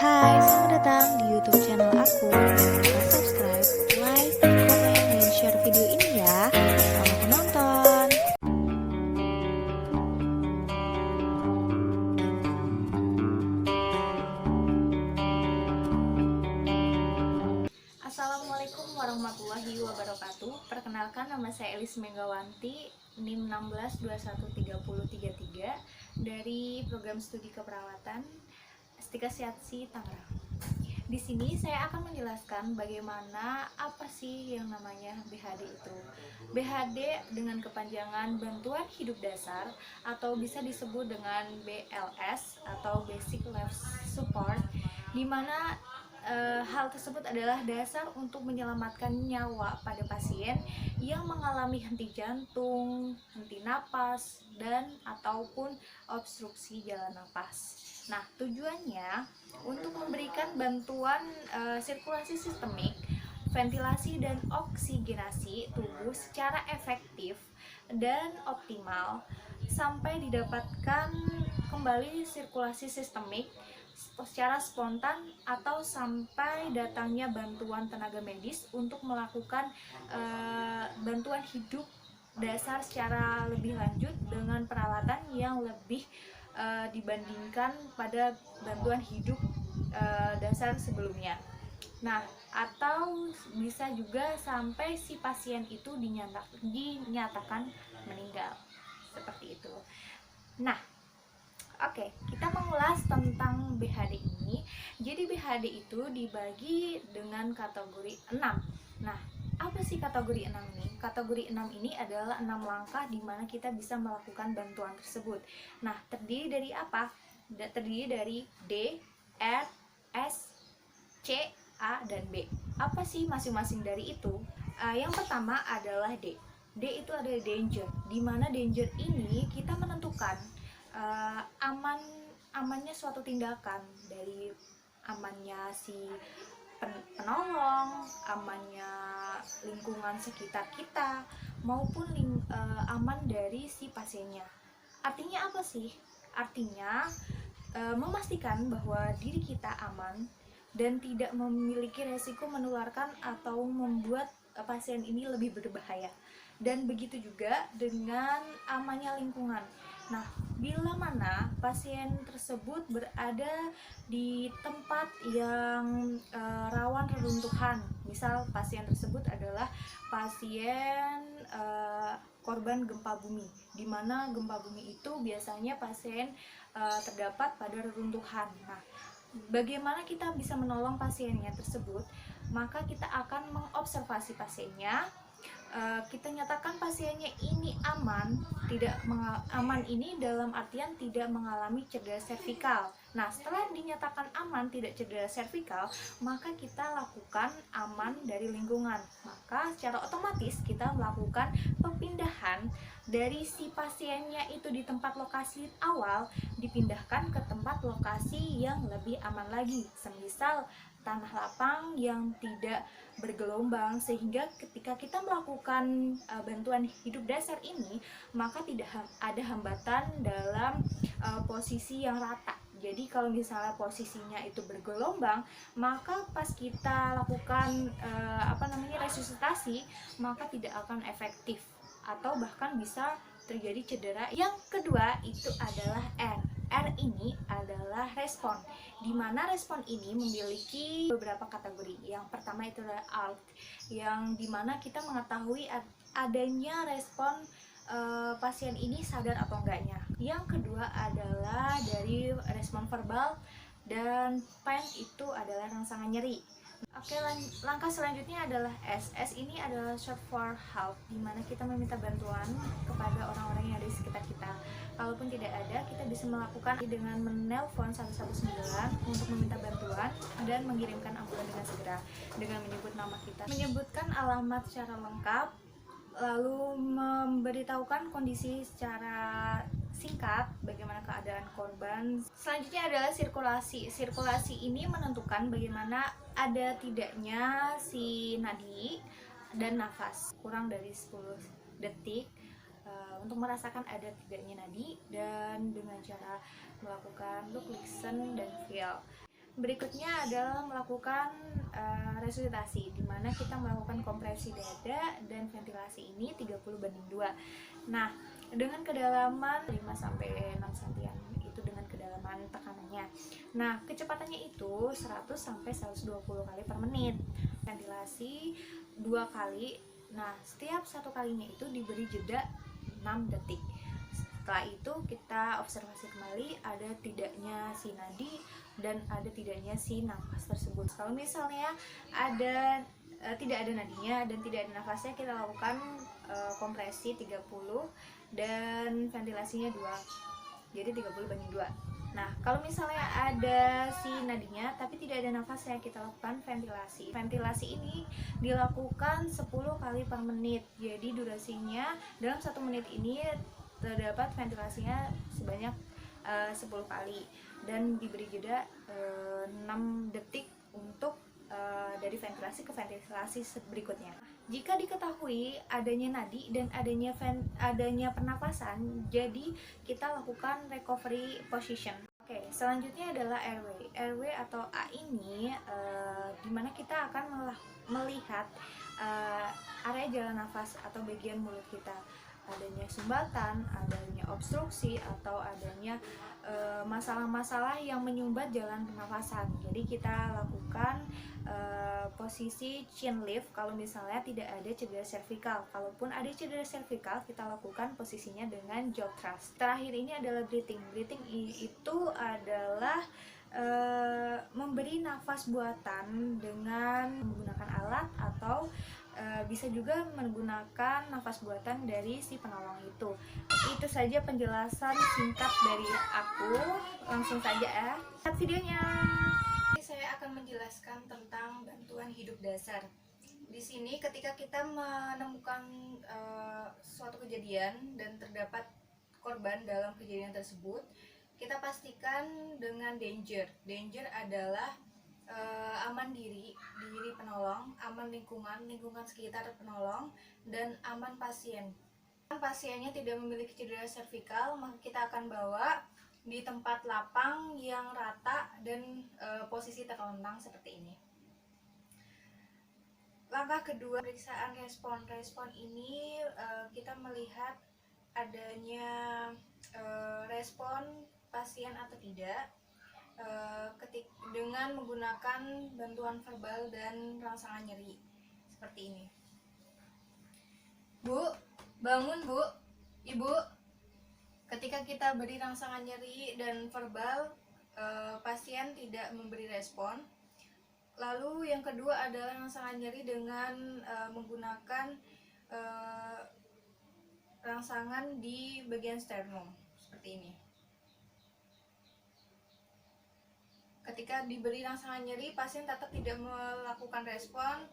Hai, selamat datang di YouTube channel aku. Jangan lupa subscribe, like, komen, dan share video ini ya. Selamat menonton. Assalamualaikum warahmatullahi wabarakatuh. Perkenalkan, nama saya Elis Megawanti, NIM 16213033 dari Program Studi Keperawatan Astika Sehatsi Tangerang. Di sini saya akan menjelaskan bagaimana apa sih yang namanya BHD itu. BHD dengan kepanjangan Bantuan Hidup Dasar atau bisa disebut dengan BLS atau Basic Life Support, di mana hal tersebut adalah dasar untuk menyelamatkan nyawa pada pasien yang mengalami henti jantung, henti napas, dan ataupun obstruksi jalan napas. Nah, tujuannya untuk memberikan bantuan sirkulasi sistemik, ventilasi dan oksigenasi tubuh secara efektif dan optimal sampai didapatkan kembali sirkulasi sistemik secara spontan atau sampai datangnya bantuan tenaga medis untuk melakukan bantuan hidup dasar secara lebih lanjut dengan peralatan yang lebih dibandingkan pada bantuan hidup dasar sebelumnya. Nah, atau bisa juga sampai si pasien itu dinyatakan meninggal, seperti itu. Nah, oke, kita mengulas tentang BHD ini. Jadi BHD itu dibagi dengan kategori 6. Nah, apa sih kategori 6 ini? Kategori 6 ini adalah 6 langkah di mana kita bisa melakukan bantuan tersebut. Nah, terdiri dari apa? Terdiri dari D, R, S, C, A, dan B. Apa sih masing-masing dari itu? Yang pertama adalah D. D itu adalah danger, di mana danger ini kita menentukan amannya suatu tindakan, dari amannya si penolong, amannya lingkungan sekitar kita, maupun aman dari si pasiennya. Artinya apa sih? Artinya memastikan bahwa diri kita aman dan tidak memiliki resiko menularkan atau membuat pasien ini lebih berbahaya. Dan begitu juga dengan amannya lingkungan. Nah, bila mana pasien tersebut berada di tempat yang rawan reruntuhan, misal pasien tersebut adalah pasien korban gempa bumi, di mana gempa bumi itu biasanya pasien terdapat pada reruntuhan. Nah, bagaimana kita bisa menolong pasiennya tersebut? Maka kita akan mengobservasi pasiennya. Kita nyatakan pasiennya ini aman, aman ini dalam artian tidak mengalami cedera servikal. Nah, setelah dinyatakan aman, tidak cedera servikal, maka kita lakukan aman dari lingkungan. Maka secara otomatis kita melakukan pepindahan dari si pasiennya itu di tempat lokasi awal, dipindahkan ke tempat lokasi yang lebih aman lagi, semisal tanah lapang yang tidak bergelombang, sehingga ketika kita melakukan bantuan hidup dasar ini, maka tidak ada hambatan dalam posisi yang rata. Jadi kalau misalnya posisinya itu bergelombang, maka pas kita lakukan resusitasi, maka tidak akan efektif atau bahkan bisa terjadi cedera. Yang kedua itu adalah R. R ini adalah respon, di mana respon ini memiliki beberapa kategori. Yang pertama itu adalah ALT, yang dimana kita mengetahui adanya respon pasien ini sadar atau enggaknya. Yang kedua adalah dari respon verbal, dan PAN itu adalah rangsangan nyeri. Oke, langkah selanjutnya adalah S. S ini adalah short for help, di mana kita meminta bantuan kepada orang-orang yang ada di sekitar kita. Kalaupun tidak ada, kita bisa melakukan dengan menelpon 119 untuk meminta bantuan dan mengirimkan ambulan dengan segera dengan menyebut nama kita, menyebutkan alamat secara lengkap, lalu memberitahukan kondisi secara singkat bagaimana keadaan korban. Selanjutnya adalah sirkulasi. Sirkulasi ini menentukan bagaimana ada tidaknya si nadi dan nafas kurang dari 10 detik untuk merasakan ada tidaknya nadi, dan dengan cara melakukan look, listen, dan feel. Berikutnya adalah melakukan resusitasi, di mana kita melakukan kompresi dada dan ventilasi ini 30:2. Nah, dengan kedalaman 5 sampai 6 cm itu dengan kedalaman tekanannya. Nah, kecepatannya itu 100 sampai 120 kali per menit. Ventilasi 2 kali. Nah, setiap satu kalinya itu diberi jeda 6 detik. Setelah itu kita observasi kembali ada tidaknya si nadi dan ada tidaknya si nafas tersebut. Kalau misalnya ada tidak ada nadinya dan tidak ada nafasnya, kita lakukan kompresi 30 dan ventilasinya 2. Jadi 30:2. Nah, kalau misalnya ada si nadinya tapi tidak ada nafasnya, kita lakukan ventilasi. Ventilasi ini dilakukan 10 kali per menit. Jadi durasinya dalam 1 menit ini terdapat ventilasinya sebanyak 10 kali dan diberi jeda 6 detik untuk dari ventilasi ke ventilasi berikutnya. Jika diketahui adanya nadi dan adanya pernapasan, jadi kita lakukan recovery position. Oke, selanjutnya adalah airway. Airway atau A ini dimana kita akan melihat area jalan nafas atau bagian mulut kita, adanya sumbatan, adanya obstruksi, atau adanya masalah-masalah yang menyumbat jalan pernafasan. Jadi kita lakukan posisi chin lift kalau misalnya tidak ada cedera servikal. Kalaupun ada cedera servikal, kita lakukan posisinya dengan jaw thrust. Terakhir ini adalah breathing. Breathing itu adalah memberi nafas buatan dengan menggunakan alat atau bisa juga menggunakan nafas buatan dari si penolong itu. Itu saja penjelasan singkat dari aku. Langsung saja ya, lihat videonya. Saya akan menjelaskan tentang bantuan hidup dasar. Di sini ketika kita menemukan suatu kejadian dan terdapat korban dalam kejadian tersebut, kita pastikan dengan danger. Danger adalah aman diri penolong, aman lingkungan sekitar penolong, dan aman pasien. Pasiennya tidak memiliki cedera servikal, maka kita akan bawa di tempat lapang yang rata dan posisi terlentang seperti ini. Langkah kedua, pemeriksaan respon. Respon ini kita melihat adanya respon pasien atau tidak dengan menggunakan bantuan verbal dan rangsangan nyeri seperti ini. Bu, bangun Bu, Ibu. Ketika kita beri rangsangan nyeri dan verbal, pasien tidak memberi respon. Lalu yang kedua adalah rangsangan nyeri dengan menggunakan rangsangan di bagian sternum seperti ini. Ketika diberi rangsangan nyeri, pasien tetap tidak melakukan respon,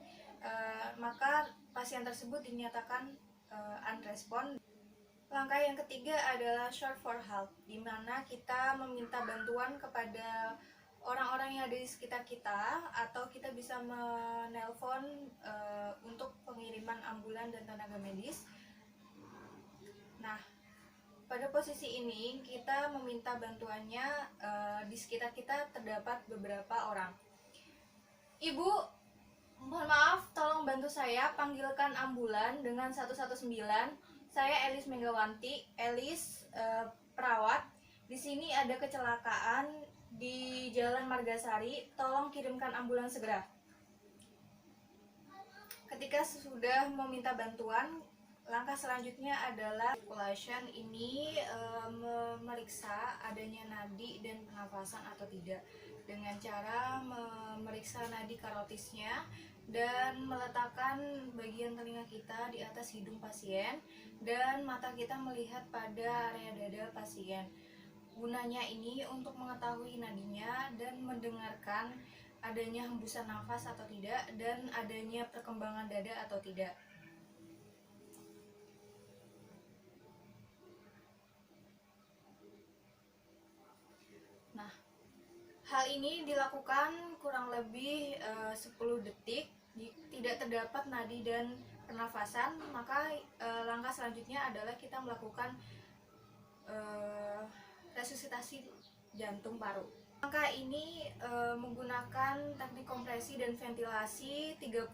maka pasien tersebut dinyatakan unrespon. Langkah yang ketiga adalah short for help, di mana kita meminta bantuan kepada orang-orang yang ada di sekitar kita, atau kita bisa menelpon untuk pengiriman ambulan dan tenaga medis. Nah, pada posisi ini kita meminta bantuannya, di sekitar kita terdapat beberapa orang. Ibu, mohon maaf, tolong bantu saya panggilkan ambulan dengan 119. Saya Elis Megawati, Elis perawat. Di sini ada kecelakaan di Jalan Margasari, tolong kirimkan ambulan segera. Ketika sudah meminta bantuan, langkah selanjutnya adalah circulation. Ini memeriksa adanya nadi dan pernafasan atau tidak dengan cara memeriksa nadi karotisnya dan meletakkan bagian telinga kita di atas hidung pasien dan mata kita melihat pada area dada pasien. Gunanya ini untuk mengetahui nadinya dan mendengarkan adanya hembusan nafas atau tidak dan adanya perkembangan dada atau tidak. Nah, hal ini dilakukan kurang lebih 10 detik. Tidak terdapat nadi dan pernafasan, maka langkah selanjutnya adalah kita melakukan resusitasi jantung paru. Langkah ini menggunakan teknik kompresi dan ventilasi 30:2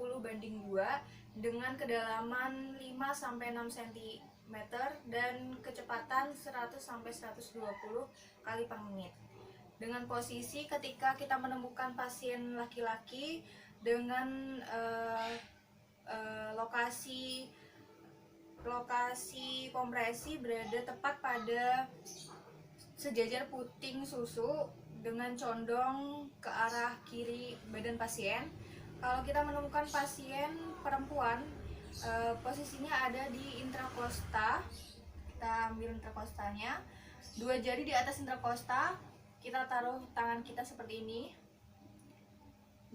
dengan kedalaman 5-6 cm dan kecepatan 100-120 kali per menit. Dengan posisi ketika kita menemukan pasien laki-laki dengan lokasi kompresi berada tepat pada sejajar puting susu dengan condong ke arah kiri badan pasien. Kalau kita menemukan pasien perempuan, posisinya ada di intrakosta. Kita ambil intracostanya, 2 jari di atas intrakosta, kita taruh tangan kita seperti ini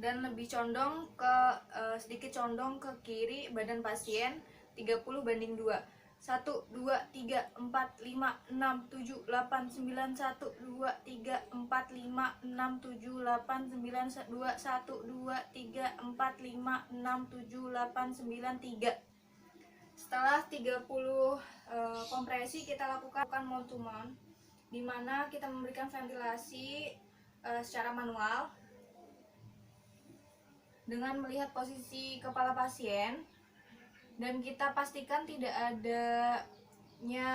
dan lebih condong ke sedikit condong ke kiri badan pasien 30:2. 1, 2, 3, 4, 5, 6, 7, 8, 9, 1, 2, 3, 4, 5, 6, 7, 8, 9, 2, 1, 2, 3, 4, 5, 6, 7, 8, 9, 3. Setelah 30 kompresi, kita lakukan mouth to mouth, di mana kita memberikan ventilasi secara manual dengan melihat posisi kepala pasien, dan kita pastikan tidak adanya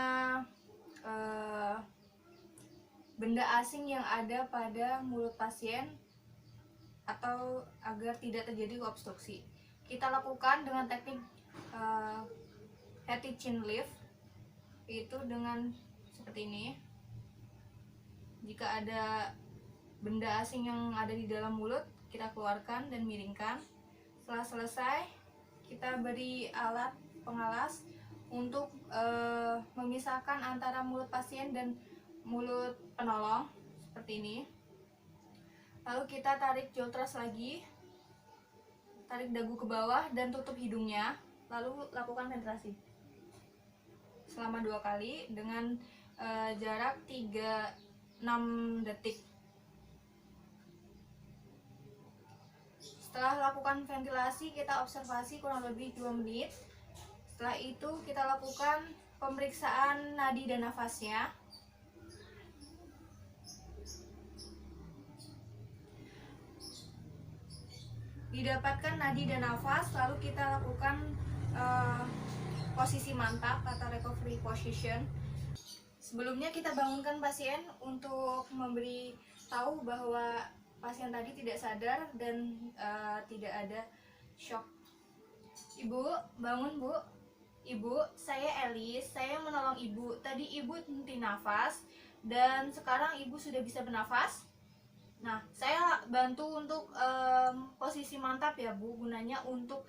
benda asing yang ada pada mulut pasien atau agar tidak terjadi obstruksi. Kita lakukan dengan teknik head chin lift, itu dengan seperti ini. Jika ada benda asing yang ada di dalam mulut, kita keluarkan dan miringkan. Setelah selesai, kita beri alat pengalas untuk memisahkan antara mulut pasien dan mulut penolong seperti ini. Lalu kita tarik joltras lagi, tarik dagu ke bawah dan tutup hidungnya, lalu lakukan ventilasi selama 2 kali dengan jarak 3-6 detik. Setelah lakukan ventilasi, kita observasi kurang lebih 2 menit. Setelah itu kita lakukan pemeriksaan nadi dan nafasnya. Didapatkan nadi dan nafas, lalu kita lakukan posisi mantap atau recovery position. Sebelumnya kita bangunkan pasien untuk memberi tahu bahwa pasien tadi tidak sadar dan tidak ada shock. Ibu, bangun Bu. Ibu, saya Elis, saya menolong Ibu. Tadi Ibu henti nafas dan sekarang Ibu sudah bisa bernafas. Nah, saya bantu untuk posisi mantap ya Bu, gunanya untuk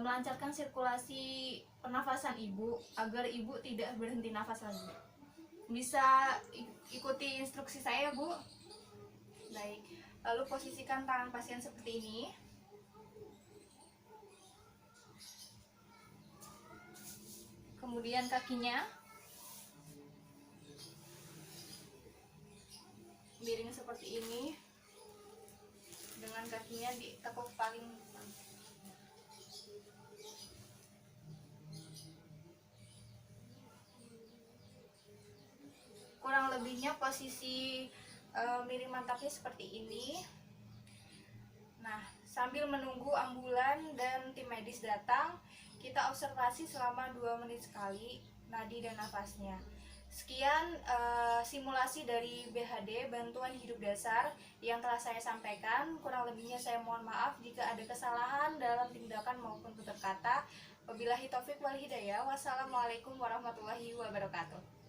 melancarkan sirkulasi pernafasan Ibu agar Ibu tidak berhenti nafas lagi. Bisa ikuti instruksi saya Bu. Baik, lalu posisikan tangan pasien seperti ini. Kemudian kakinya miring seperti ini, dengan kakinya ditekuk paling depan. Kurang lebihnya posisi miring mantapnya seperti ini. Nah, sambil menunggu ambulan dan tim medis datang, kita observasi selama 2 menit sekali nadi dan nafasnya. Sekian simulasi dari BHD, Bantuan Hidup Dasar, yang telah saya sampaikan. Kurang lebihnya saya mohon maaf jika ada kesalahan dalam tindakan maupun tutur kata. Wabillahi taufik wal hidayah. Wassalamualaikum warahmatullahi wabarakatuh.